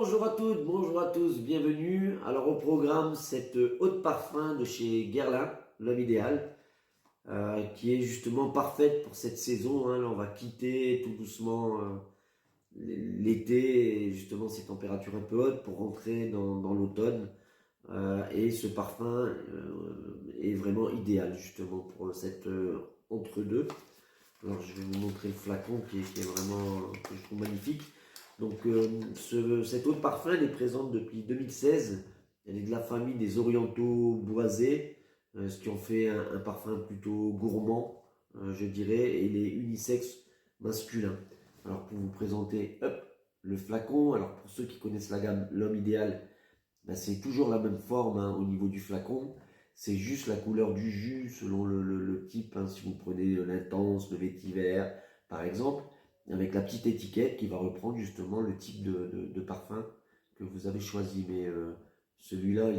Bonjour à toutes, bonjour à tous, bienvenue. Alors au programme, cette eau de parfum de chez Guerlain, l'homme idéal, qui est justement parfaite pour cette saison. Là, on va quitter tout doucement l'été et justement ces températures un peu hautes pour rentrer dans l'automne. Et ce parfum est vraiment idéal justement pour cette entre-deux. Alors je vais vous montrer le flacon qui est vraiment, que je trouve magnifique. Donc cette eau de parfum, elle est présente depuis 2016. Elle est de la famille des orientaux boisés, ce qui en fait un parfum plutôt gourmand, je dirais, et il est unisexe masculin. Alors pour vous présenter le flacon, alors pour ceux qui connaissent la gamme L'Homme Idéal, ben, c'est toujours la même forme au niveau du flacon. C'est juste la couleur du jus selon le type. Si vous prenez l'intense, le vétiver par exemple, avec la petite étiquette qui va reprendre justement le type de parfum que vous avez choisi. Mais celui-là,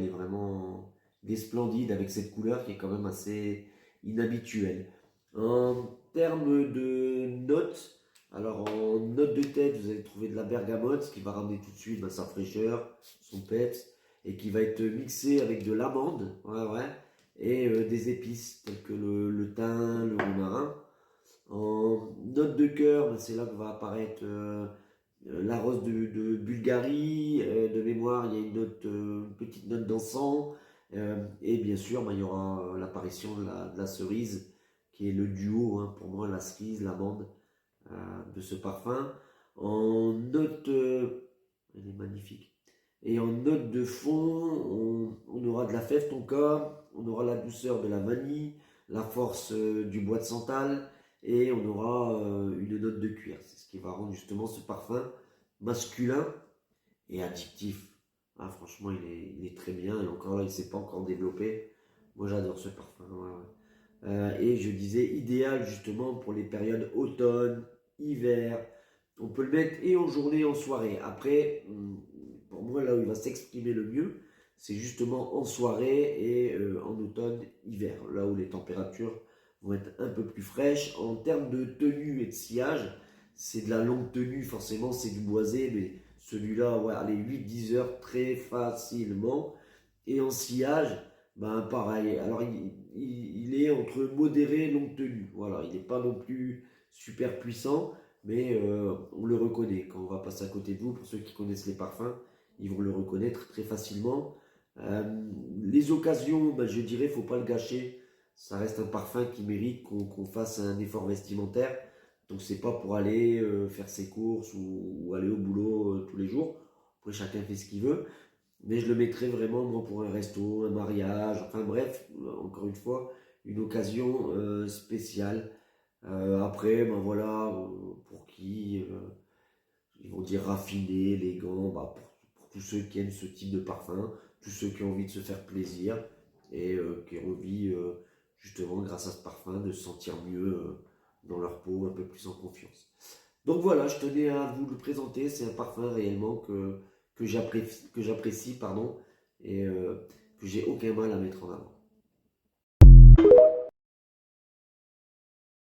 il est splendide avec cette couleur qui est quand même assez inhabituelle. En termes de notes, alors en note de tête, vous allez trouver de la bergamote, ce qui va ramener tout de suite sa fraîcheur, son peps, et qui va être mixé avec de l'amande, et des épices telles que le thym, le romarin. En note de cœur, c'est là que va apparaître la rose de Bulgarie. De mémoire, il y a une petite note d'encens. Et bien sûr, il y aura l'apparition de la cerise, qui est le duo, pour moi, la cerise, l'amande de ce parfum. En note, elle est magnifique. Et en note de fond, on aura de la fève tonka, on aura la douceur de la vanille, la force du bois de santal, et on aura une note de cuir. C'est ce qui va rendre justement ce parfum masculin et addictif. Franchement, il est très bien, et encore là, il ne s'est pas encore développé. Moi, j'adore ce parfum. Et je disais idéal justement pour les périodes automne, hiver. On peut le mettre et en journée et en soirée. Après, pour moi, là où il va s'exprimer le mieux, c'est justement en soirée et en automne, hiver. Là où les températures vont être un peu plus fraîches. En termes de tenue et de sillage, c'est de la longue tenue, forcément, c'est du boisé. Mais celui-là, allez, 8-10 heures très facilement. Et en sillage, pareil. Alors, il est entre modéré et longue tenue. Voilà, il n'est pas non plus super puissant, mais on le reconnaît. Quand on va passer à côté de vous, pour ceux qui connaissent les parfums, ils vont le reconnaître très facilement. Les occasions, je dirais, il ne faut pas le gâcher. Ça reste un parfum qui mérite qu'on fasse un effort vestimentaire. Donc, c'est pas pour aller faire ses courses ou aller au boulot tous les jours. Après, chacun fait ce qu'il veut. Mais je le mettrais vraiment, moi, pour un resto, un mariage, enfin bref, encore une fois, une occasion spéciale. Après, voilà, pour qui ils vont dire raffiné, élégant, pour tous ceux qui aiment ce type de parfum, tous ceux qui ont envie de se faire plaisir et qui ont envie, justement, grâce à ce parfum, de se sentir mieux dans leur peau, un peu plus en confiance. Donc voilà, je tenais à vous le présenter. C'est un parfum réellement que j'apprécie, pardon, et que j'ai aucun mal à mettre en avant.